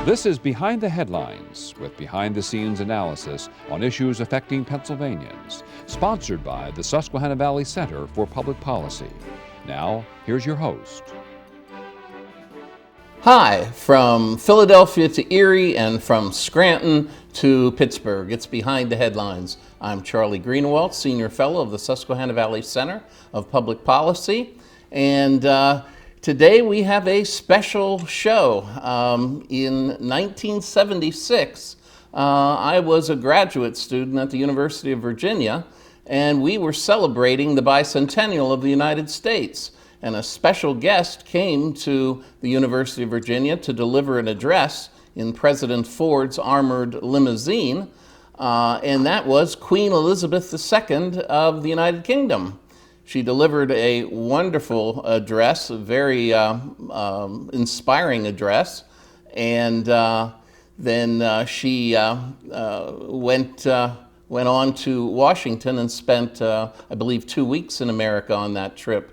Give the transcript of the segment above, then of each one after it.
This is Behind the Headlines, with behind-the-scenes analysis on issues affecting Pennsylvanians, sponsored by the Susquehanna Valley Center for Public Policy. Now, here's your host. Hi, from Philadelphia to Erie and from Scranton to Pittsburgh. It's Behind the Headlines. I'm Charlie Greenawalt, Senior Fellow of the Susquehanna Valley Center of Public Policy. And today we have a special show. In 1976, I was a graduate student at the University of Virginia, and we were celebrating the bicentennial of the United States. And a special guest came to the University of Virginia to deliver an address in President Ford's armored limousine, and that was Queen Elizabeth II of the United Kingdom. She delivered a wonderful address, a very inspiring address, and then she went on to Washington and spent, I believe, 2 weeks in America on that trip.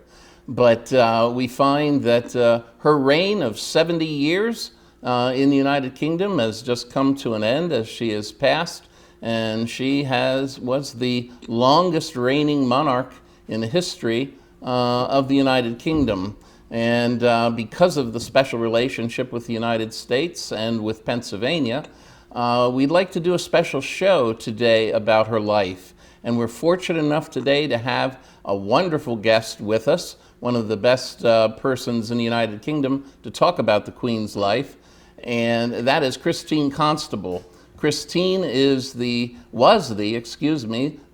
But we find that her reign of 70 years in the United Kingdom has just come to an end as she has passed, and she was the longest reigning monarch in the history of the United Kingdom. And because of the special relationship with the United States and with Pennsylvania, we'd like to do a special show today about her life. And we're fortunate enough today to have a wonderful guest with us, one of the best persons in the United Kingdom to talk about the Queen's life, and that is Christine Constable. Christine was the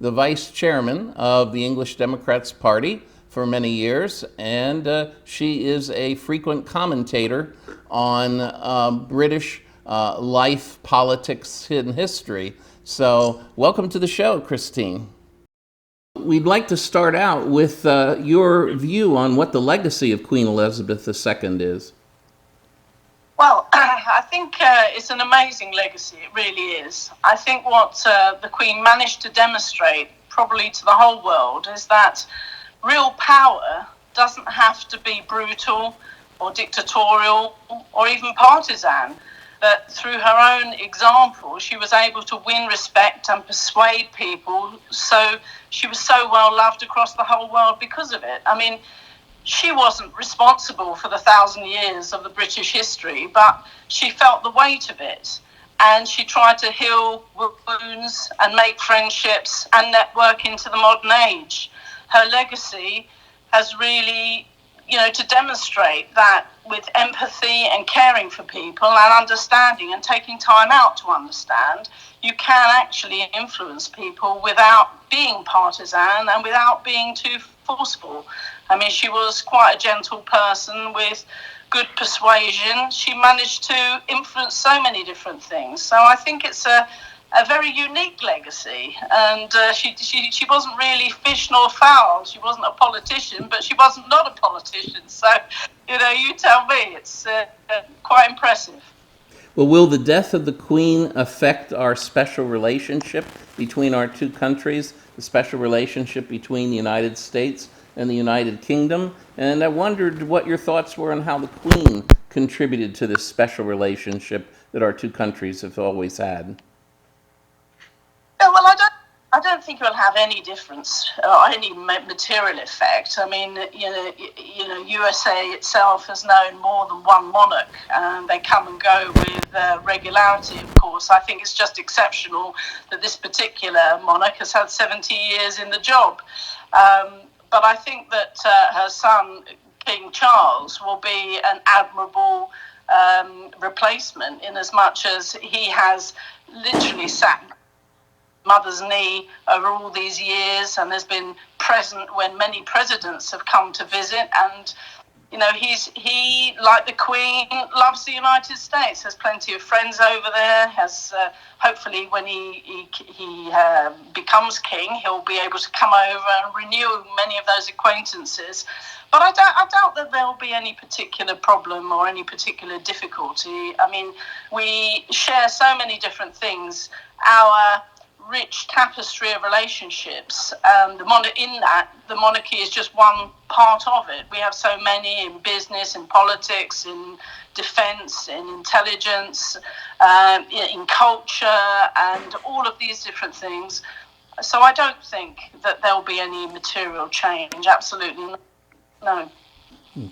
vice chairman of the English Democrats Party for many years, and she is a frequent commentator on British life, politics, and history. So welcome to the show, Christine. We'd like to start out with your view on what the legacy of Queen Elizabeth II is. Well, I think it's an amazing legacy, it really is. I think what the Queen managed to demonstrate, probably to the whole world, is that real power doesn't have to be brutal or dictatorial or even partisan. That through her own example, she was able to win respect and persuade people. So she was so well loved across the whole world because of it. I mean, she wasn't responsible for the 1,000 years of the British history, but she felt the weight of it. And she tried to heal wounds and make friendships and network into the modern age. Her legacy has really, to demonstrate that with empathy and caring for people and understanding and taking time out to understand, you can actually influence people without being partisan and without being too forceful. I mean, she was quite a gentle person with good persuasion. She managed to influence so many different things. So I think it's a very unique legacy, and she wasn't really fish nor fowl. She wasn't a politician, but she wasn't not a politician. So, you tell me. It's quite impressive. Well, will the death of the Queen affect our special relationship between our two countries, the special relationship between the United States and the United Kingdom? And I wondered what your thoughts were on how the Queen contributed to this special relationship that our two countries have always had. Well, I don't think it will have any difference or any material effect. I mean, USA itself has known more than one monarch, and they come and go with regularity, of course. I think it's just exceptional that this particular monarch has had 70 years in the job. But I think that her son, King Charles, will be an admirable replacement, in as much as he has literally sat mother's knee over all these years and has been present when many presidents have come to visit. And he, like the Queen, loves the United States, has plenty of friends over there, has hopefully when he becomes king, he'll be able to come over and renew many of those acquaintances. But I doubt that there will be any particular problem or any particular difficulty. I mean, we share so many different things. Our rich tapestry of relationships. In that, the monarchy is just one part of it. We have so many in business, in politics, in defence, in intelligence, in culture, and all of these different things. So I don't think that there'll be any material change. Absolutely not. No.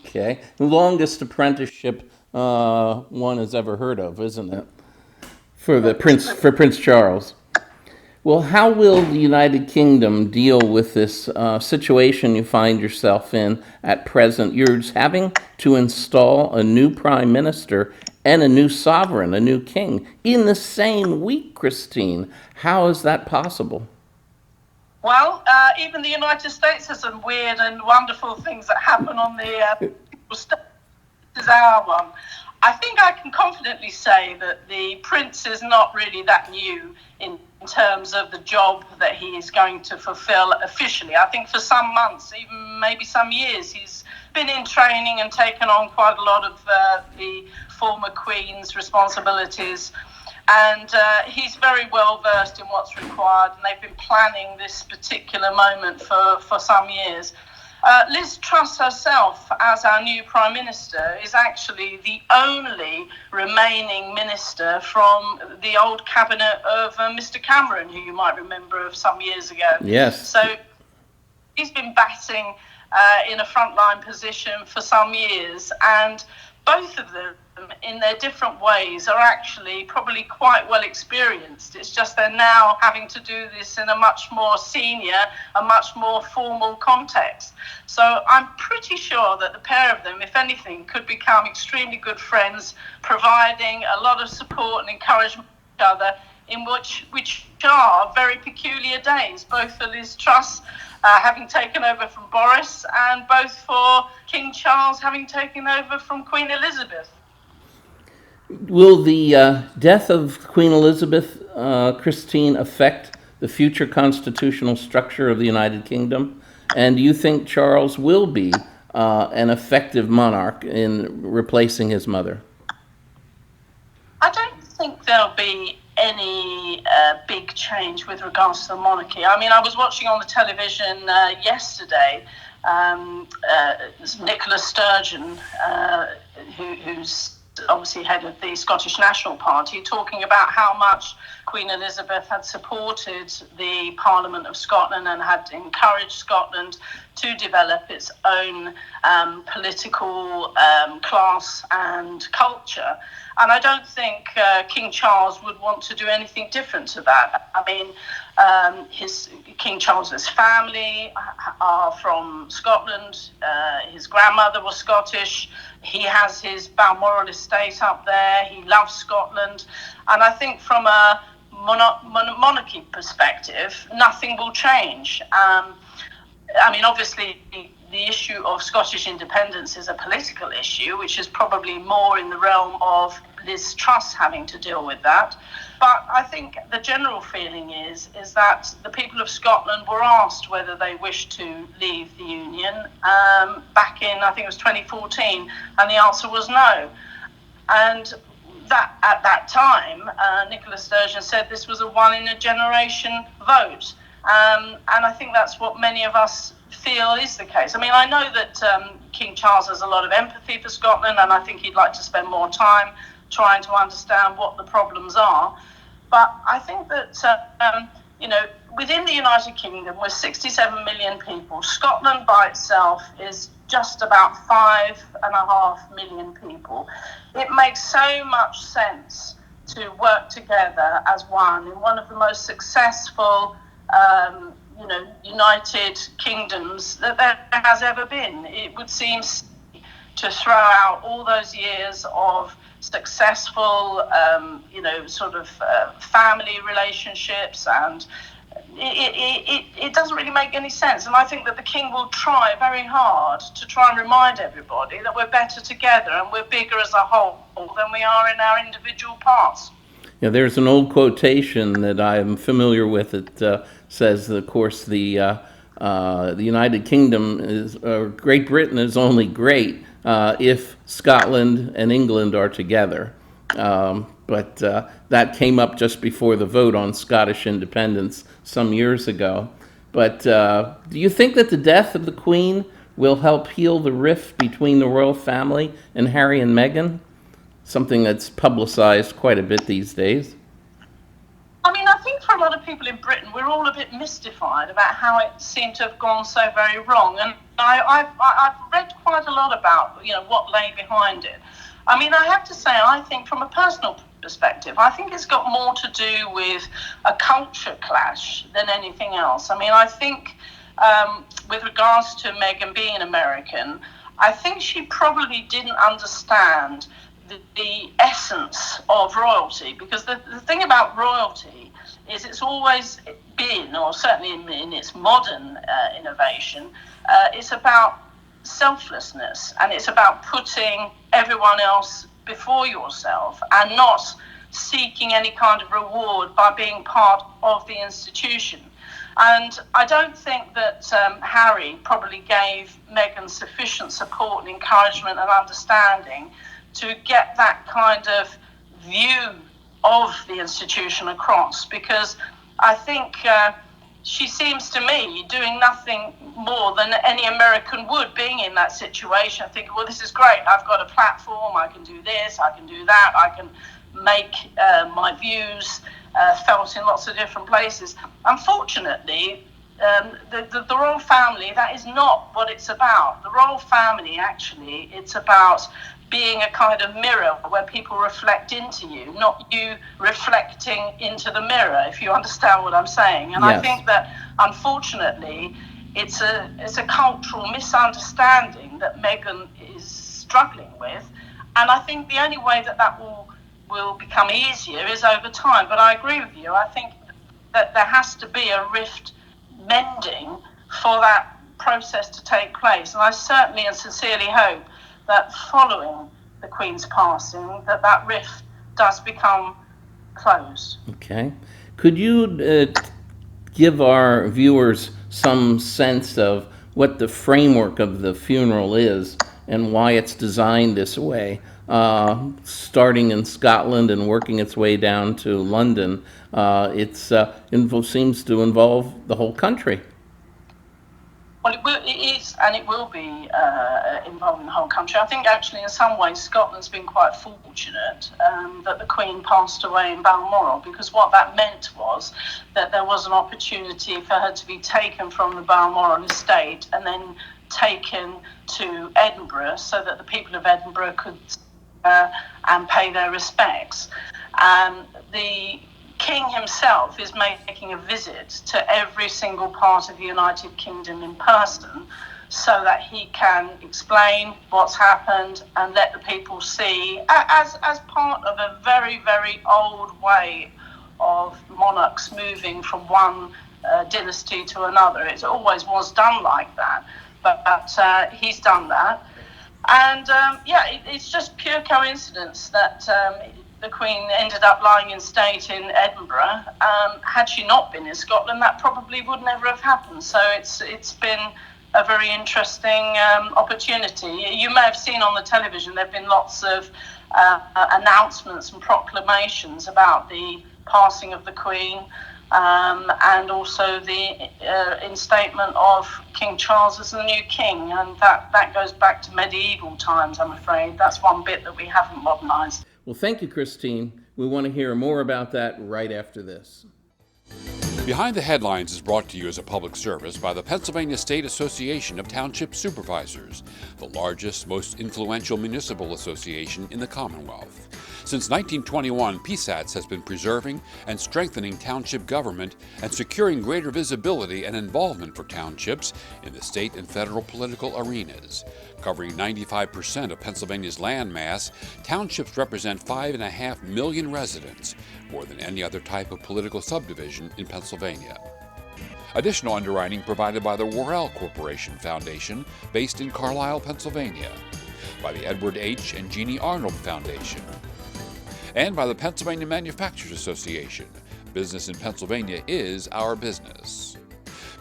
Okay. The longest apprenticeship one has ever heard of, isn't it? For Prince Charles. Well, how will the United Kingdom deal with this situation you find yourself in at present? You're having to install a new prime minister and a new sovereign, a new king, in the same week, Christine. How is that possible? Well, even the United States has some weird and wonderful things that happen on the state. This is our one. I think I can confidently say that the prince is not really that new in terms of the job that he is going to fulfill officially. I think for some months, even maybe some years, he's been in training and taken on quite a lot of the former Queen's responsibilities. And he's very well versed in what's required, and they've been planning this particular moment for some years. Liz Truss herself, as our new Prime Minister, is actually the only remaining minister from the old cabinet of Mr. Cameron, who you might remember of some years ago. Yes. So he's been batting in a frontline position for some years, and both of them, in their different ways, are actually probably quite well experienced. It's just they're now having to do this in a much more senior, a much more formal context. So I'm pretty sure that the pair of them, if anything, could become extremely good friends, providing a lot of support and encouragement to each other in which are very peculiar days, both for Liz Truss having taken over from Boris, and both for King Charles having taken over from Queen Elizabeth. Will the death of Queen Elizabeth, Christine, affect the future constitutional structure of the United Kingdom? And do you think Charles will be an effective monarch in replacing his mother? I don't think there'll be any big change with regards to the monarchy. I mean, I was watching on the television yesterday Nicola Sturgeon, who's obviously head of the Scottish National Party, talking about how much Queen Elizabeth had supported the Parliament of Scotland and had encouraged Scotland to develop its own political class and culture. And I don't think King Charles would want to do anything different to that. I mean, King Charles's family are from Scotland. His grandmother was Scottish. He has his Balmoral estate up there. He loves Scotland. And I think from a monarchy perspective, nothing will change. I mean, obviously, the issue of Scottish independence is a political issue, which is probably more in the realm of Liz Truss having to deal with that. But I think the general feeling is that the people of Scotland were asked whether they wished to leave the Union back in, I think it was 2014, and the answer was no. And that at that time, Nicola Sturgeon said this was a one-in-a-generation vote. And I think that's what many of us feel is the case. I mean, I know that King Charles has a lot of empathy for Scotland, and I think he'd like to spend more time trying to understand what the problems are. But I think that, within the United Kingdom, we're 67 million people. Scotland by itself is just about 5.5 million people. It makes so much sense to work together as one of the most successful United Kingdoms that there has ever been. It would seem to throw out all those years of successful, family relationships, and it doesn't really make any sense. And I think that the King will try very hard to try and remind everybody that we're better together and we're bigger as a whole than we are in our individual parts. Yeah, there's an old quotation that I'm familiar with that says, of course, the United Kingdom Great Britain is only great if Scotland and England are together. but that came up just before the vote on Scottish independence some years ago. But do you think that the death of the Queen will help heal the rift between the royal family and Harry and Meghan? Something that's publicized quite a bit these days. I mean, I think for a lot of people in Britain, we're all a bit mystified about how it seemed to have gone so very wrong. And I've read quite a lot about, what lay behind it. I mean, I have to say, I think from a personal perspective, I think it's got more to do with a culture clash than anything else. I mean, I think with regards to Meghan being American, I think she probably didn't understand the essence of royalty, because the thing about royalty is it's always been, or certainly in its modern innovation, it's about selflessness, and it's about putting everyone else before yourself and not seeking any kind of reward by being part of the institution. And I don't think that Harry probably gave Meghan sufficient support and encouragement and understanding to get that kind of view of the institution across, because I think she seems to me doing nothing more than any American would, being in that situation, thinking, well, this is great, I've got a platform, I can do this, I can do that, I can make my views felt in lots of different places. Unfortunately, the royal family, that is not what it's about. The royal family, actually, it's about being a kind of mirror where people reflect into you, not you reflecting into the mirror, if you understand what I'm saying. And yes. I think that, unfortunately, it's a cultural misunderstanding that Meghan is struggling with. And I think the only way that will become easier is over time. But I agree with you. I think that there has to be a rift mending for that process to take place. And I certainly and sincerely hope that following the Queen's passing, that rift does become closed. Okay. Could you give our viewers some sense of what the framework of the funeral is and why it's designed this way, starting in Scotland and working its way down to London? It seems to involve the whole country. Well, it is, and it will be involving the whole country. I think actually in some ways Scotland's been quite fortunate that the Queen passed away in Balmoral, because what that meant was that there was an opportunity for her to be taken from the Balmoral estate and then taken to Edinburgh so that the people of Edinburgh could and pay their respects. The King himself is making a visit to every single part of the United Kingdom in person so that he can explain what's happened and let the people see, as part of a very, very old way of monarchs moving from one dynasty to another. It always was done like that, but he's done that. And it's just pure coincidence that the Queen ended up lying in state in Edinburgh. Had she not been in Scotland, that probably would never have happened. So it's been a very interesting opportunity. You may have seen on the television there have been lots of announcements and proclamations about the passing of the Queen, and also the instatement of King Charles as the new king, and that goes back to medieval times, I'm afraid. That's one bit that we haven't modernised. Well, thank you, Christine. We want to hear more about that right after this. Behind the Headlines is brought to you as a public service by the Pennsylvania State Association of Township Supervisors, the largest, most influential municipal association in the Commonwealth. Since 1921, PSATS has been preserving and strengthening township government and securing greater visibility and involvement for townships in the state and federal political arenas. Covering 95% of Pennsylvania's land mass, townships represent 5.5 million residents, more than any other type of political subdivision in Pennsylvania. Additional underwriting provided by the Worrell Corporation Foundation, based in Carlisle, Pennsylvania, by the Edward H. and Jeannie Arnold Foundation, and by the Pennsylvania Manufacturers Association. Business in Pennsylvania is our business.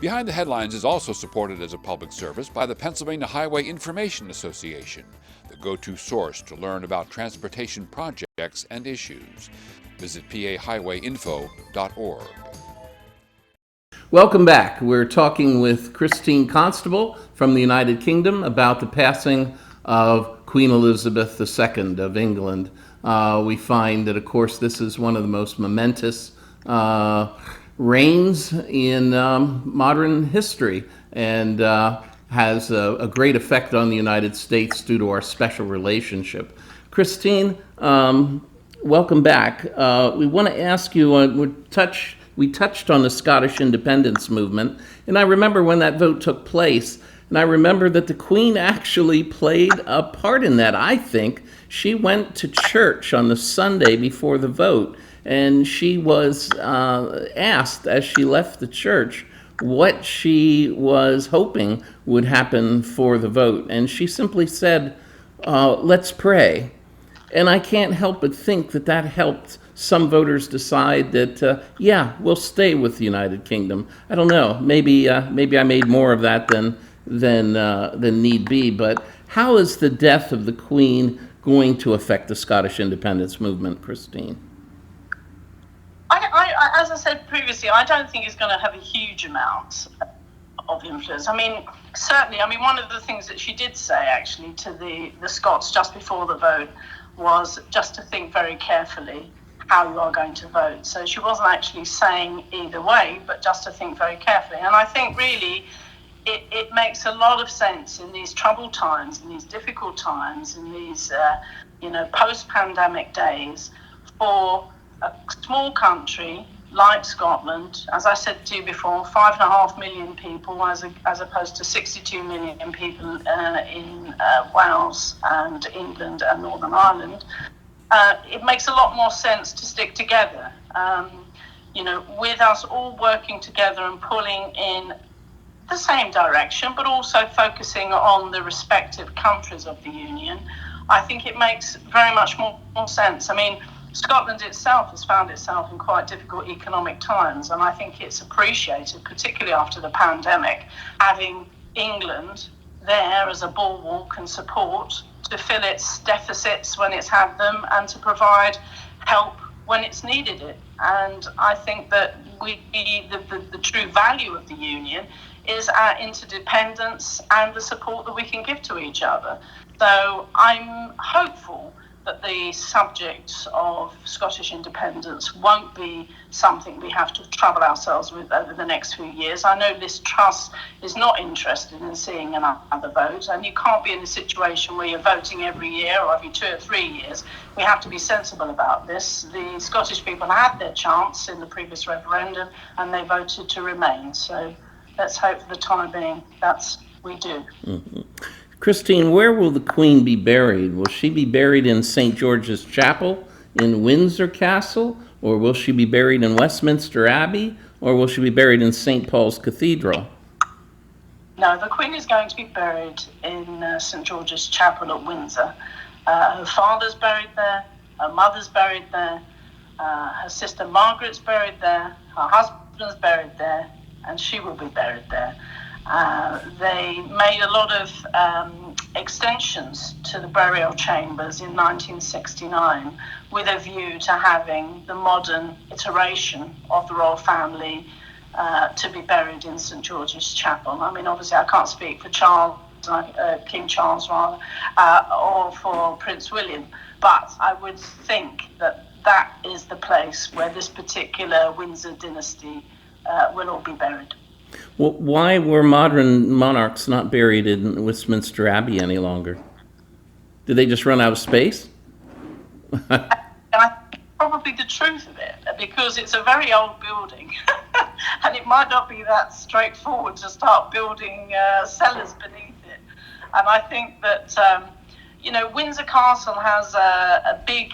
Behind the Headlines is also supported as a public service by the Pennsylvania Highway Information Association, the go-to source to learn about transportation projects and issues. Visit pahighwayinfo.org. Welcome back. We're talking with Christine Constable from the United Kingdom about the passing of Queen Elizabeth II of England. We find that, of course, this is one of the most momentous reigns in modern history, and has a great effect on the United States due to our special relationship. Christine, welcome back. We want to ask you, we touched on the Scottish independence movement, and I remember when that vote took place, and I remember that the Queen actually played a part in that. I think she went to church on the Sunday before the vote, and she was asked as she left the church what she was hoping would happen for the vote, and she simply said, let's pray. And I can't help but think that that helped some voters decide that, yeah, we'll stay with the United Kingdom. I don't know. Maybe I made more of that than need be. But how is the death of the Queen going to affect the Scottish independence movement, Christine? As I said previously, I don't think it's going to have a huge amount of influence. I mean, certainly, one of the things that she did say, actually, to the Scots just before the vote was just to think very carefully how you are going to vote. So she wasn't actually saying either way, but just to think very carefully. And I think really it makes a lot of sense in these troubled times, in these difficult times, in these post-pandemic days, for a small country like Scotland, as I said to you before, 5.5 million people as opposed to 62 million people in Wales and England and Northern Ireland. It makes a lot more sense to stick together, with us all working together and pulling in the same direction, but also focusing on the respective countries of the Union. I think it makes very much more sense. Scotland itself has found itself in quite difficult economic times, and I think it's appreciated, particularly after the pandemic, having England there as a bulwark and support to fill its deficits when it's had them and to provide help when it's needed it. And I think that the true value of the Union is our interdependence and the support that we can give to each other. So I'm hopeful that the subject of Scottish independence won't be something we have to trouble ourselves with over the next few years. I know Liz Truss is not interested in seeing another vote, and you can't be in a situation where you're voting every year or every 2 or 3 years. We have to be sensible about this. The Scottish people had their chance in the previous referendum, and they voted to remain. So let's hope for the time being that's we do. Mm-hmm. Christine, where will the Queen be buried? Will she be buried in St. George's Chapel in Windsor Castle, or will she be buried in Westminster Abbey, or will she be buried in St. Paul's Cathedral? No, the Queen is going to be buried in St. George's Chapel at Windsor. Her father's buried there, her mother's buried there, her sister Margaret's buried there, her husband's buried there, and she will be buried there. They made a lot of extensions to the burial chambers in 1969 with a view to having the modern iteration of the royal family to be buried in St. George's Chapel. Obviously I can't speak for Charles, King Charles rather, or for Prince William, but I would think that is the place where this particular Windsor dynasty will all be buried. Well, why were modern monarchs not buried in Westminster Abbey any longer? Did they just run out of space? Probably the truth of it, because it's a very old building, and it might not be that straightforward to start building cellars beneath it. And I think that Windsor Castle has a big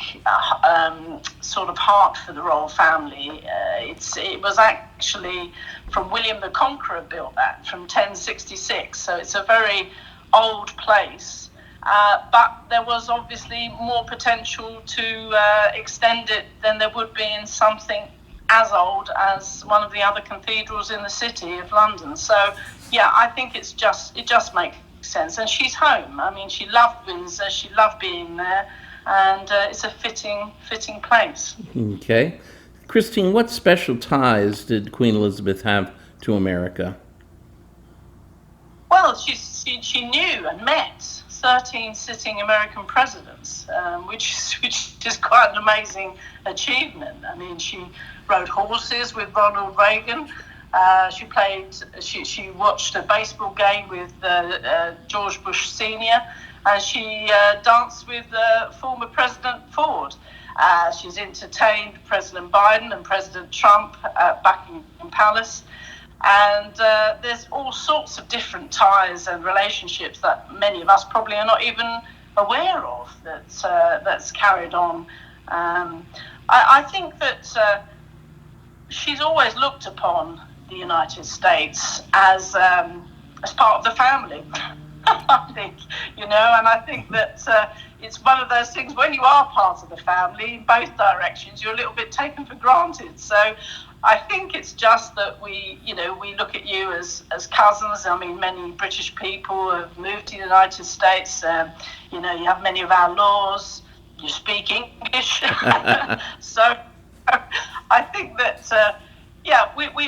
sort of heart for the royal family. It was actually from William the Conqueror built that from 1066, so it's a very old place. But there was obviously more potential to extend it than there would be in something as old as one of the other cathedrals in the city of London. So, yeah, I think it just makes sense. And she's home. She loved Windsor. She loved being there. and it's a fitting place. Okay. Christine, what special ties did Queen Elizabeth have to America? Well, she knew and met 13 sitting American presidents, which is quite an amazing achievement. I mean, she rode horses with Ronald Reagan. She watched a baseball game with George Bush Sr., and she danced with former President Ford. She's entertained President Biden and President Trump at Buckingham Palace. And there's all sorts of different ties and relationships that many of us probably are not even aware of that's carried on. I think that she's always looked upon the United States as part of the family. I think, and I think that it's one of those things, when you are part of the family in both directions, you're a little bit taken for granted. So I think it's just that we look at you as cousins. I mean, many British people have moved to the United States. You have many of our laws. You speak English. So I think that,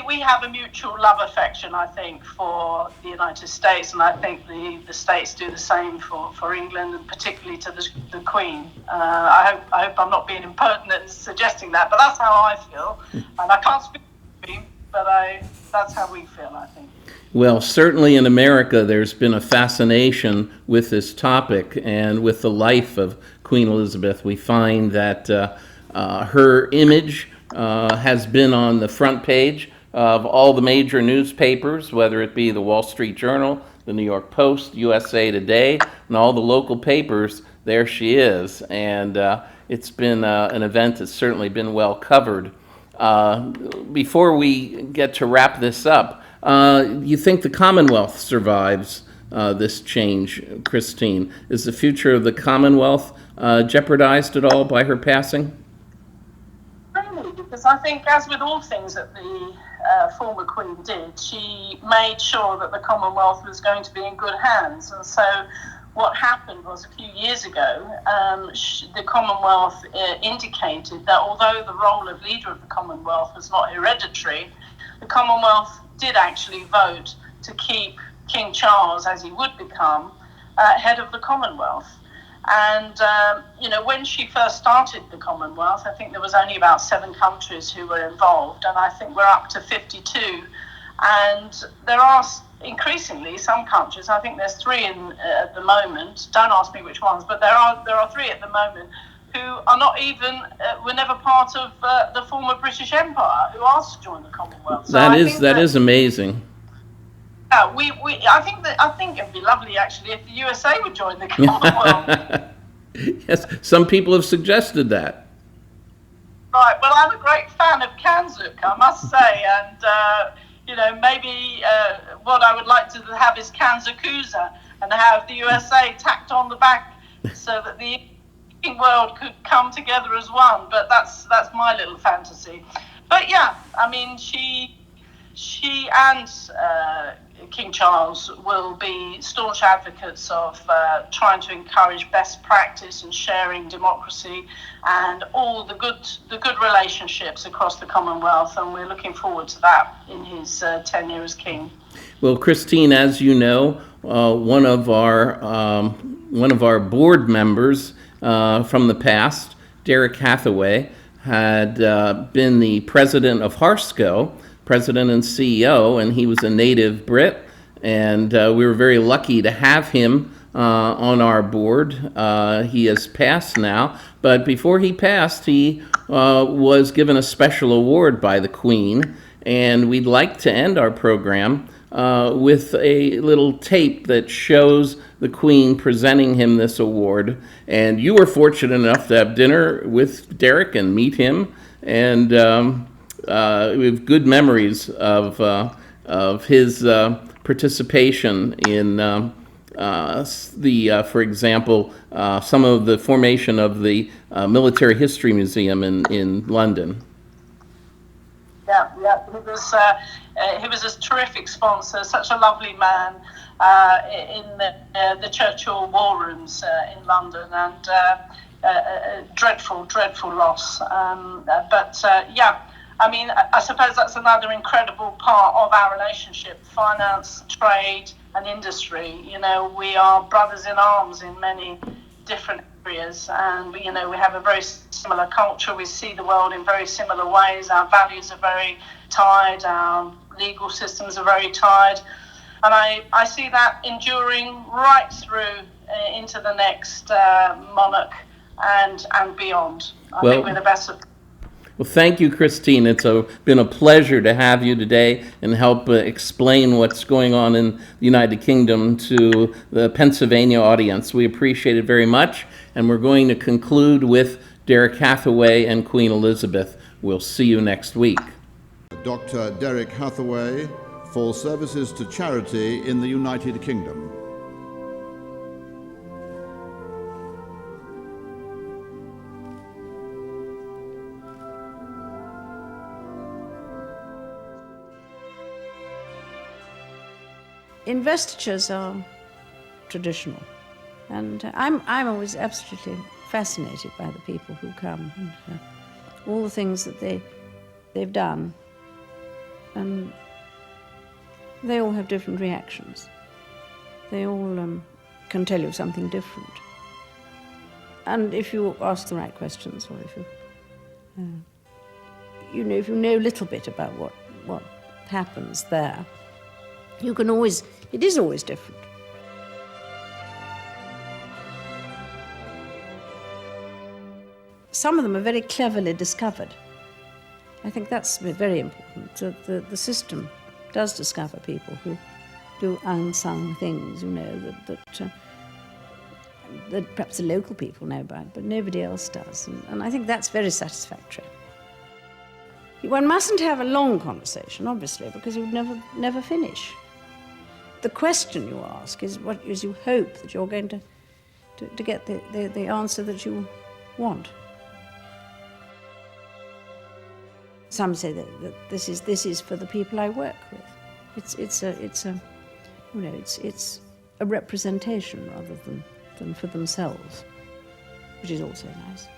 we have a mutual love affection, I think, for the United States. And I think the States do the same for England, and particularly to the Queen. I hope I'm not being impertinent in suggesting that, but that's how I feel. And I can't speak for the Queen, but that's how we feel, I think. Well, certainly in America, there's been a fascination with this topic and with the life of Queen Elizabeth. We find that her image has been on the front page of all the major newspapers, whether it be the Wall Street Journal, the New York Post, USA Today, and all the local papers. There she is, and it's been an event that's certainly been well covered. Before we get to wrap this up, you think the Commonwealth survives this change, Christine? Is the future of the Commonwealth jeopardized at all by her passing? Because I think, as with all things that the former Queen did, she made sure that the Commonwealth was going to be in good hands. And so what happened was, a few years ago, the Commonwealth indicated that although the role of leader of the Commonwealth was not hereditary, the Commonwealth did actually vote to keep King Charles, as he would become, head of the Commonwealth. And, when she first started the Commonwealth, I think there was only about 7 countries who were involved, and I think we're up to 52. And there are increasingly some countries, I think there's 3 at the moment, don't ask me which ones, but there are 3 at the moment who are not even, were never part of the former British Empire, who asked to join the Commonwealth. So that is amazing. Yeah, I think it'd be lovely, actually, if the USA would join the Commonwealth. Yes, some people have suggested that. Right, well, I'm a great fan of Kanzuk, I must say, and, maybe what I would like to have is Kanzakusa, and have the USA tacked on the back so that the world could come together as one, but that's my little fantasy. But yeah, I mean, she and King Charles will be staunch advocates of trying to encourage best practice and sharing democracy and all the good relationships across the Commonwealth, and we're looking forward to that in his tenure as king. Well, Christine, as you know, one of our board members from the past, Derek Hathaway, had been the president of Harsco, president and CEO, and he was a native Brit, and we were very lucky to have him on our board. He has passed now, but before he passed, he was given a special award by the Queen, and we'd like to end our program with a little tape that shows the Queen presenting him this award. And you were fortunate enough to have dinner with Derek and meet him, and we have good memories of his participation in for example, some of the formation of the Military History Museum in London. Yeah, he was a terrific sponsor, such a lovely man in the Churchill War Rooms in London, and dreadful, dreadful loss. Yeah, I mean, I suppose that's another incredible part of our relationship: finance, trade, and industry. You know, we are brothers in arms in many different areas, and we have a very similar culture. We see the world in very similar ways. Our values are very tied. Our legal systems are very tied, and I see that enduring right through into the next monarch and beyond. I think we're the best of. Well, thank you, Christine. It's been a pleasure to have you today and help explain what's going on in the United Kingdom to the Pennsylvania audience. We appreciate it very much, and we're going to conclude with Derek Hathaway and Queen Elizabeth. We'll see you next week. Dr. Derek Hathaway for services to charity in the United Kingdom. Investitures are traditional, and I'm always absolutely fascinated by the people who come and all the things that they've done, and they all have different reactions. They all can tell you something different, and if you ask the right questions, or if if you know a little bit about what happens there, you can always, it is always different. Some of them are very cleverly discovered. I think that's very important. The system does discover people who do unsung things, that perhaps the local people know about, but nobody else does. And I think that's very satisfactory. One mustn't have a long conversation, obviously, because you'd never finish. The question you ask is what is you hope that you're going to get the answer that you want. Some say that this is for the people I work with. It's a representation rather than for themselves, which is also nice.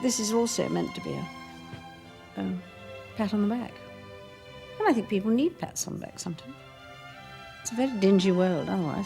This is also meant to be a pat on the back. And I think people need pats on the back sometimes. It's a very dingy world otherwise.